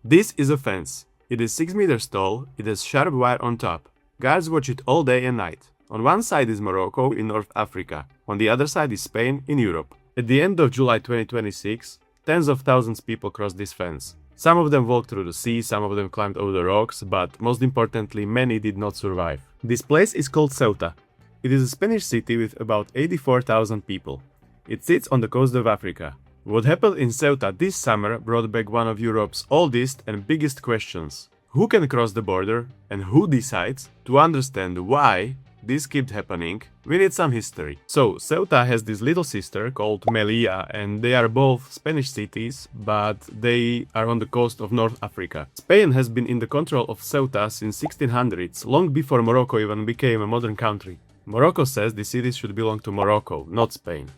This is a fence. It is 6 meters tall, it has sharp wire on top. Guards watch it all day and night. On one side is Morocco in North Africa, on the other side is Spain in Europe. At the end of July 2026, tens of thousands of people crossed this fence. Some of them walked through the sea, some of them climbed over the rocks, but most importantly, many did not survive. This place is called Ceuta. It is a Spanish city with about 84,000 people. It sits on the coast of Africa. What happened in Ceuta this summer brought back one of Europe's oldest and biggest questions. Who can cross the border and who decides? To understand why this kept happening, we need some history. So, Ceuta has this little sister called Melilla, and they are both Spanish cities, but they are on the coast of North Africa. Spain has been in the control of Ceuta since 1600s, long before Morocco even became a modern country. Morocco says the cities should belong to Morocco, not Spain.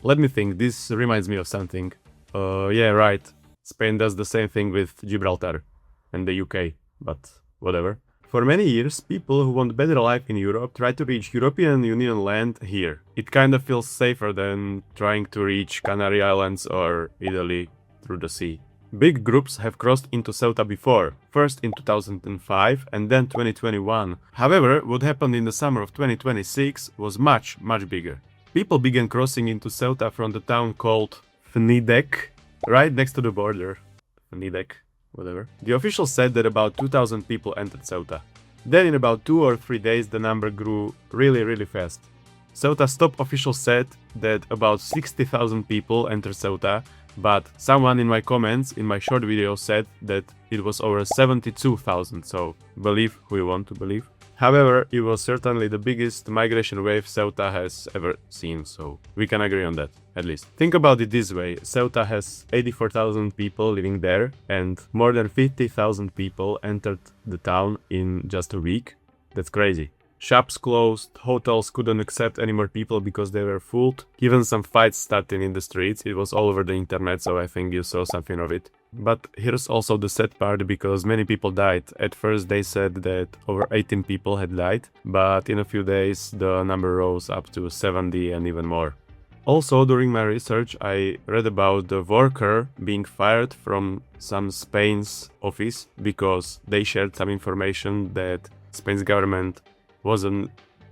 Let me think, this reminds me of something. Yeah, right. Spain does the same thing with Gibraltar and the UK, but whatever. For many years, people who want better life in Europe try to reach European Union land here. It kind of feels safer than trying to reach Canary Islands or Italy through the sea. Big groups have crossed into Ceuta before, first in 2005 and then 2021. However, what happened in the summer of 2026 was much bigger. People began crossing into Ceuta from the town called Fnidek, right next to the border. Fnidek. Whatever. The officials said that about 2,000 people entered Ceuta. Then in about 2 or 3 days the number grew really fast. Ceuta's top official said that about 60,000 people entered Ceuta, but someone in my comments in my short video said that it was over 72,000, so believe who you want to believe. However, it was certainly the biggest migration wave Ceuta has ever seen, so we can agree on that, at least. Think about it this way, Ceuta has 84,000 people living there, and more than 50,000 people entered the town in just a week. That's crazy. Shops closed, hotels couldn't accept any more people because they were full. Even some fights started in the streets, it was all over the internet, so I think you saw something of it. But here's also the sad part, because many people died. At first they said that over 18 people had died, but in a few days the number rose up to 70 and even more. Also, during my research I read about the worker being fired from some Spain's office because they shared some information that Spain's government wasn't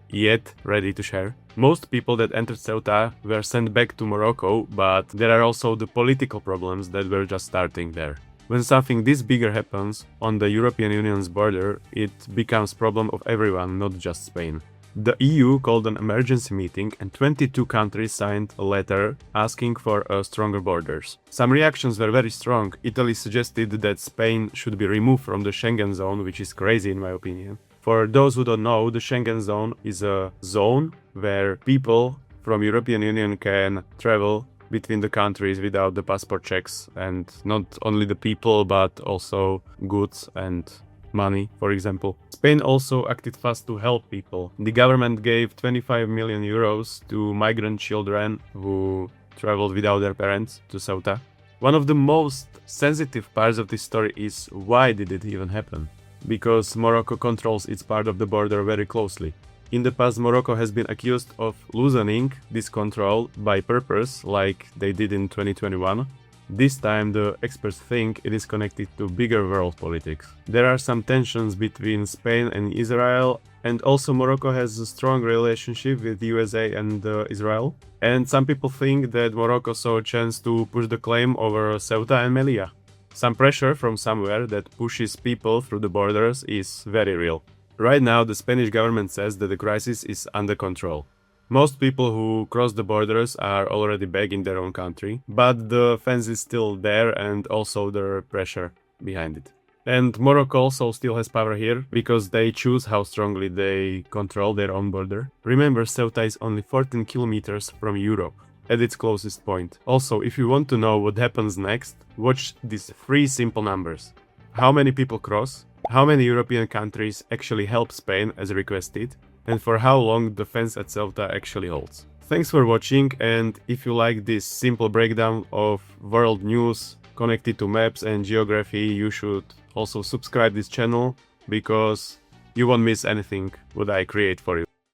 yet ready to share. Most people that entered Ceuta were sent back to Morocco, but there are also the political problems that were just starting there. When something this bigger happens on the European Union's border, it becomes problem of everyone, not just Spain. The EU called an emergency meeting and 22 countries signed a letter asking for stronger borders. Some reactions were very strong. Italy suggested that Spain should be removed from the Schengen zone, which is crazy in my opinion. For those who don't know, the Schengen zone is a zone where people from European Union can travel between the countries without the passport checks, and not only the people but also goods and money, for example. Spain also acted fast to help people. The government gave 25 million euros to migrant children who traveled without their parents to Ceuta. One of the most sensitive parts of this story is why did it even happen? Because Morocco controls its part of the border very closely. In the past, Morocco has been accused of loosening this control by purpose, like they did in 2021. This time, the experts think it is connected to bigger world politics. There are some tensions between Spain and Israel, and also Morocco has a strong relationship with USA and Israel. And some people think that Morocco saw a chance to push the claim over Ceuta and Melilla. Some pressure from somewhere that pushes people through the borders is very real. Right now, the Spanish government says that the crisis is under control. Most people who cross the borders are already back in their own country, but the fence is still there and also the pressure behind it. And Morocco also still has power here, because they choose how strongly they control their own border. Remember, Ceuta is only 14 kilometers from Europe, at its closest point. Also, if you want to know what happens next, watch these 3 simple numbers. How many people cross, how many European countries actually help Spain as requested, and for how long the fence at Ceuta actually holds. Thanks for watching, and if you like this simple breakdown of world news connected to maps and geography, you should also subscribe this channel, because you won't miss anything what I create for you.